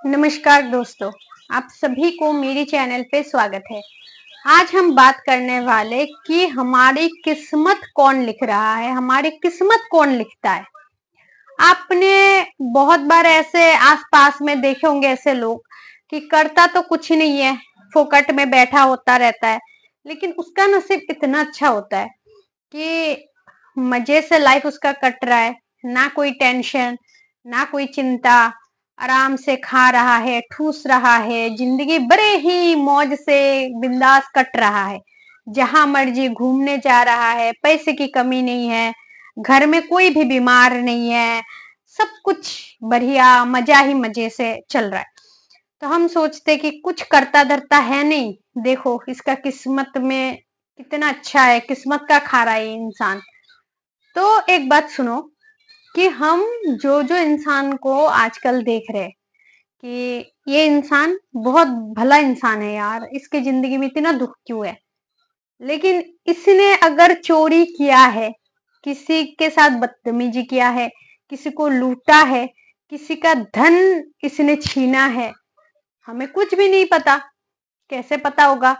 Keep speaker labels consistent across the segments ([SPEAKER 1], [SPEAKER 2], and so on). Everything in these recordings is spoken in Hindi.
[SPEAKER 1] नमस्कार दोस्तों, आप सभी को मेरे चैनल पे स्वागत है। आज हम बात करने वाले कि हमारी किस्मत कौन लिख रहा है, हमारी किस्मत कौन लिखता है। आपने बहुत बार ऐसे आसपास में देखे होंगे ऐसे लोग कि करता तो कुछ नहीं है, फोकट में बैठा होता रहता है, लेकिन उसका नसीब इतना अच्छा होता है कि मजे से लाइफ उसका कट रहा है। ना कोई टेंशन, ना कोई चिंता, आराम से खा रहा है, ठूस रहा है, जिंदगी बड़े ही मौज से बिंदास कट रहा है। जहां मर्जी घूमने जा रहा है, पैसे की कमी नहीं है, घर में कोई भी बीमार नहीं है, सब कुछ बढ़िया मजा ही मजे से चल रहा है। तो हम सोचते कि कुछ करता धरता है नहीं, देखो इसका किस्मत में कितना अच्छा है, किस्मत का खा रहा है ये इंसान। तो एक बात सुनो कि हम जो जो इंसान को आजकल देख रहे हैं कि ये इंसान बहुत भला इंसान है यार, इसकी जिंदगी में इतना दुख क्यों है, लेकिन इसने अगर चोरी किया है, किसी के साथ बदतमीजी किया है, किसी को लूटा है, किसी का धन इसने छीना है, हमें कुछ भी नहीं पता। कैसे पता होगा?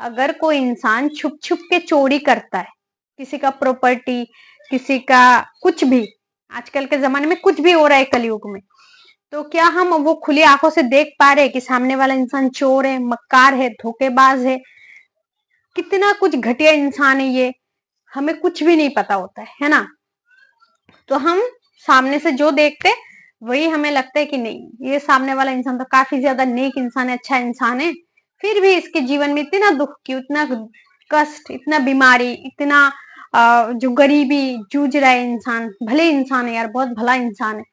[SPEAKER 1] अगर कोई इंसान छुप छुप के चोरी करता है, किसी का प्रॉपर्टी, किसी का कुछ भी, आजकल के जमाने में कुछ भी हो रहा है कलयुग में, तो क्या हम वो खुली आंखों से देख पा रहे हैं कि सामने वाला इंसान चोर है, मक्कार है, धोखेबाज है, कितना कुछ घटिया इंसान है ये, हमें कुछ भी नहीं पता होता है ना। तो हम सामने से जो देखते वही हमें लगता है कि नहीं, ये सामने वाला इंसान तो काफी ज्यादा नेक इंसान है, अच्छा इंसान है, फिर भी इसके जीवन में इतना दुख क्यों, इतना कष्ट, इतना बीमारी, इतना जो गरीबी जूझ रहा है इंसान। भले इंसान है यार, बहुत भला इंसान है,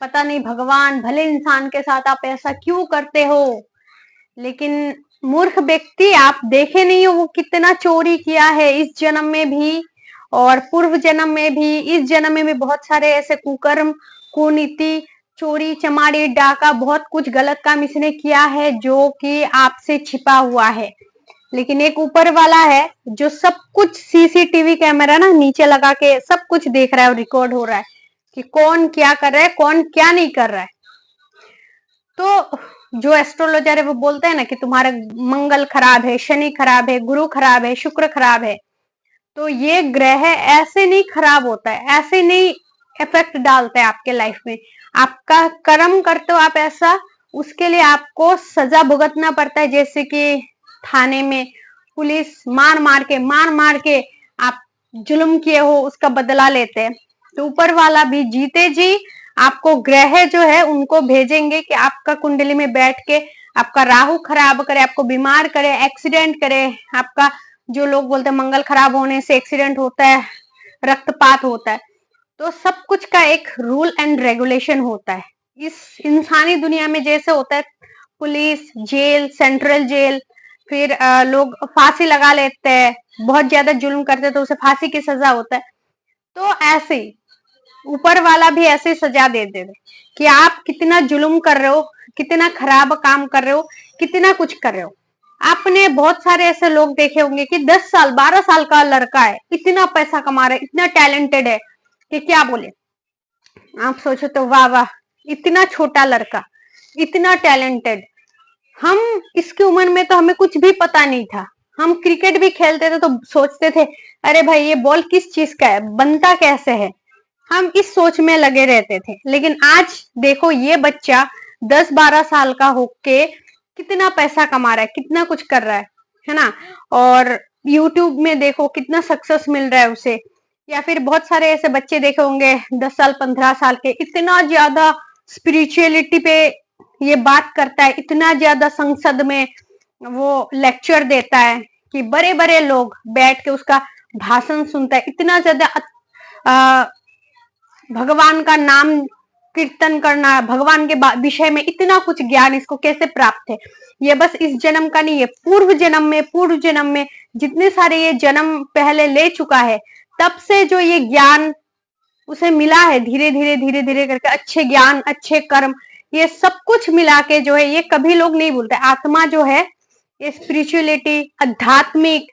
[SPEAKER 1] पता नहीं भगवान भले इंसान के साथ आप ऐसा क्यों करते हो। लेकिन मूर्ख व्यक्ति, आप देखे नहीं हो वो कितना चोरी किया है इस जन्म में भी और पूर्व जन्म में भी, इस जन्म में भी बहुत सारे ऐसे कुकर्म, कुनीति, चोरी चमारी डाका, बहुत कुछ गलत काम इसने किया है जो कि आपसे छिपा हुआ है। लेकिन एक ऊपर वाला है जो सब कुछ सीसीटीवी कैमरा ना नीचे लगा के सब कुछ देख रहा है और रिकॉर्ड हो रहा है कि कौन क्या कर रहा है, कौन क्या नहीं कर रहा है। तो जो एस्ट्रोलॉजर है वो बोलते हैं ना कि तुम्हारा मंगल खराब है, शनि खराब है, गुरु खराब है, शुक्र खराब है। तो ये ग्रह ऐसे नहीं खराब होता है, ऐसे नहीं इफेक्ट डालता है आपके लाइफ में। आपका कर्म करते हो आप ऐसा, उसके लिए आपको सजा भुगतना पड़ता है। जैसे कि थाने में पुलिस मार मार के आप जुल्म किए हो उसका बदला लेते हैं, तो ऊपर वाला भी जीते जी आपको ग्रह जो है उनको भेजेंगे कि आपका कुंडली में बैठ के आपका राहु खराब करे, आपको बीमार करे, एक्सीडेंट करे। आपका जो लोग बोलते हैं मंगल खराब होने से एक्सीडेंट होता है, रक्तपात होता है, तो सब कुछ का एक रूल एंड रेगुलेशन होता है। इस इंसानी दुनिया में जैसे होता है पुलिस, जेल, सेंट्रल जेल, फिर लोग फांसी लगा लेते हैं, बहुत ज्यादा जुल्म करते हैं तो उसे फांसी की सजा होता है। तो ऐसे ही ऊपर वाला भी ऐसे सजा दे दे कि आप कितना जुल्म कर रहे हो, कितना खराब काम कर रहे हो, कितना कुछ कर रहे हो। आपने बहुत सारे ऐसे लोग देखे होंगे कि 10 साल 12 साल का लड़का है, इतना पैसा कमा रहा है, इतना टैलेंटेड है कि क्या बोले। आप सोचो तो वाह वाह, इतना छोटा लड़का, इतना टैलेंटेड। हम इसकी उम्र में तो हमें कुछ भी पता नहीं था। हम क्रिकेट भी खेलते थे तो सोचते थे अरे भाई ये बॉल किस चीज का है, बनता कैसे है, हम इस सोच में लगे रहते थे। लेकिन आज देखो ये बच्चा 10-12 साल का होके कितना पैसा कमा रहा है, कितना कुछ कर रहा है ना। और यूट्यूब में देखो कितना सक्सेस मिल रहा है उसे। या फिर बहुत सारे ऐसे बच्चे देखे होंगे 10 साल 15 साल के, इतना ज्यादा स्पिरिचुअलिटी पे ये बात करता है, इतना ज्यादा संसद में वो लेक्चर देता है कि बड़े बड़े लोग बैठ के उसका भाषण सुनता है, इतना ज्यादा भगवान का नाम कीर्तन करना, भगवान के विषय में इतना कुछ ज्ञान इसको कैसे प्राप्त है। ये बस इस जन्म का नहीं है, पूर्व जन्म में जितने सारे ये जन्म पहले ले चुका है, तब से जो ये ज्ञान उसे मिला है, धीरे धीरे करके अच्छे ज्ञान, अच्छे कर्म, ये सब कुछ मिला के जो है, ये कभी लोग नहीं भूलते। आत्मा जो है, ये स्पिरिचुअलिटी, आध्यात्मिक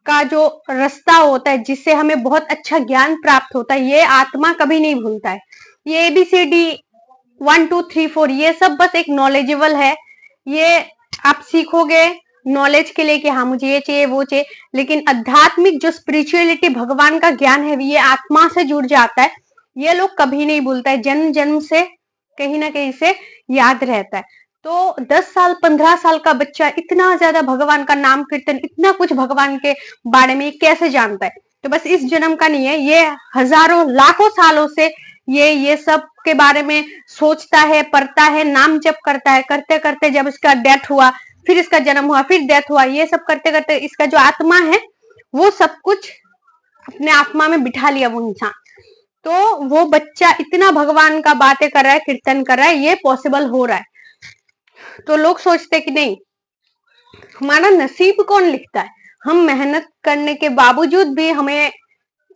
[SPEAKER 1] का जो रास्ता होता है जिससे हमें बहुत अच्छा ज्ञान प्राप्त होता है, ये आत्मा कभी नहीं भूलता है। ये ABCD 1 2 3 4 ये सब बस एक नॉलेजेबल है, ये आप सीखोगे नॉलेज के लिए कि हाँ मुझे ये चाहिए वो चाहिए, लेकिन आध्यात्मिक जो स्पिरिचुअलिटी भगवान का ज्ञान है ये आत्मा से जुड़ जाता है, ये लोग कभी नहीं भूलता है, जन्म जन्म से कहीं ना कहीं से याद रहता है। तो 10 साल 15 साल का बच्चा इतना ज्यादा भगवान का नाम कीर्तन, इतना कुछ भगवान के बारे में कैसे जानता है? तो बस इस जन्म का नहीं है, ये हजारों लाखों सालों से ये सब के बारे में सोचता है, पढ़ता है, नाम जप करता है, करते करते जब इसका डेथ हुआ, फिर इसका जन्म हुआ, फिर डेथ हुआ, ये सब करते करते इसका जो आत्मा है वो सब कुछ अपने आत्मा में बिठा लिया वो इंसान। तो वो बच्चा इतना भगवान का बातें कर रहा है, कीर्तन कर रहा है, ये पॉसिबल हो रहा है। तो लोग सोचते कि नहीं, हमारा नसीब कौन लिखता है? हम मेहनत करने के बावजूद भी हमें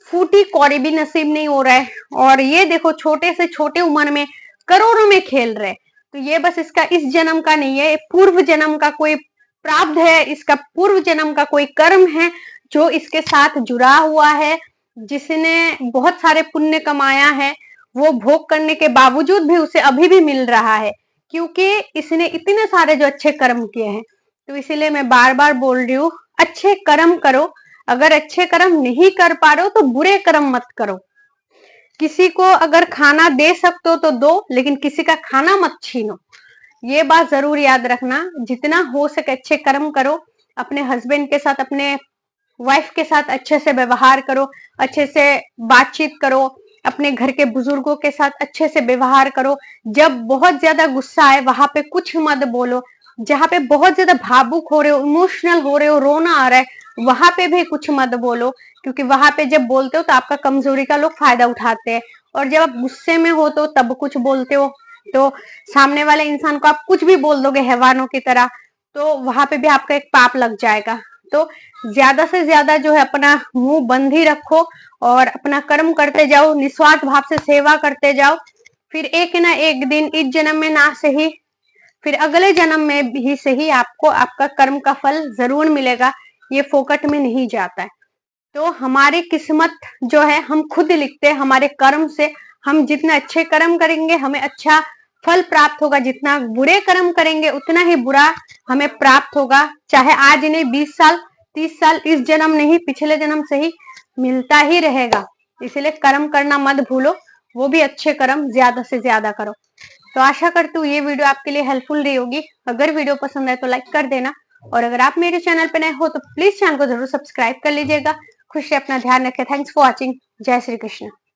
[SPEAKER 1] फूटी कौड़ी भी नसीब नहीं हो रहा है, और ये देखो छोटे से छोटे उम्र में करोड़ों में खेल रहे। तो ये बस इसका इस जन्म का नहीं है, पूर्व जन्म का कोई प्रारब्ध है, इसका पूर्व जन्म का कोई कर्म है जो इसके साथ जुड़ा हुआ है, जिसने बहुत सारे पुण्य कमाया है, वो भोग करने के बावजूद भी उसे अभी भी मिल रहा है, क्योंकि इसने इतने सारे जो अच्छे कर्म किए हैं। तो इसीलिए मैं बार बार बोल रही हूँ, अच्छे कर्म करो। अगर अच्छे कर्म नहीं कर पा रहे हो तो बुरे कर्म मत करो। किसी को अगर खाना दे सकते हो तो दो, लेकिन किसी का खाना मत छीनो। ये बात जरूर याद रखना, जितना हो सके अच्छे कर्म करो, अपने हस्बैंड के साथ, अपने वाइफ के साथ अच्छे से व्यवहार करो, अच्छे से बातचीत करो, अपने घर के बुजुर्गों के साथ अच्छे से व्यवहार करो। जब बहुत ज्यादा गुस्सा आए वहां पे कुछ मत बोलो, जहां पे बहुत ज्यादा भावुक हो रहे हो, इमोशनल हो रहे हो, रोना आ रहा है, वहां पे भी कुछ मत बोलो, क्योंकि वहां पे जब बोलते हो तो आपका कमजोरी का लोग फायदा उठाते हैं। और जब आप गुस्से में हो तो तब कुछ बोलते हो तो सामने वाले इंसान को आप कुछ भी बोल दोगे हैवानों की तरह, तो वहां पे भी आपका एक पाप लग जाएगा। तो ज्यादा से ज्यादा जो है अपना मुंह बंद ही रखो और अपना कर्म करते जाओ, निस्वार्थ भाव से सेवा करते जाओ। फिर एक ना एक दिन इस जन्म में ना सही, फिर अगले जन्म में भी सही, आपको आपका कर्म का फल जरूर मिलेगा, ये फोकट में नहीं जाता है। तो हमारी किस्मत जो है हम खुद लिखते हैं हमारे कर्म से। हम जितना अच्छे कर्म करेंगे हमें अच्छा फल प्राप्त होगा, जितना बुरे कर्म करेंगे उतना ही बुरा हमें प्राप्त होगा, चाहे आज नहीं 20 साल 30 साल, इस जन्म नहीं पिछले जन्म से ही मिलता ही रहेगा। इसलिए कर्म करना मत भूलो, वो भी अच्छे कर्म ज्यादा से ज्यादा करो। तो आशा करती हूँ ये वीडियो आपके लिए हेल्पफुल रही होगी। अगर वीडियो पसंद आए तो लाइक कर देना, और अगर आप मेरे चैनल पे नए हो तो प्लीज चैनल को जरूर सब्सक्राइब कर लीजिएगा। खुश रहे, अपना ध्यान रखें। Thanks for watching. जय श्री कृष्ण।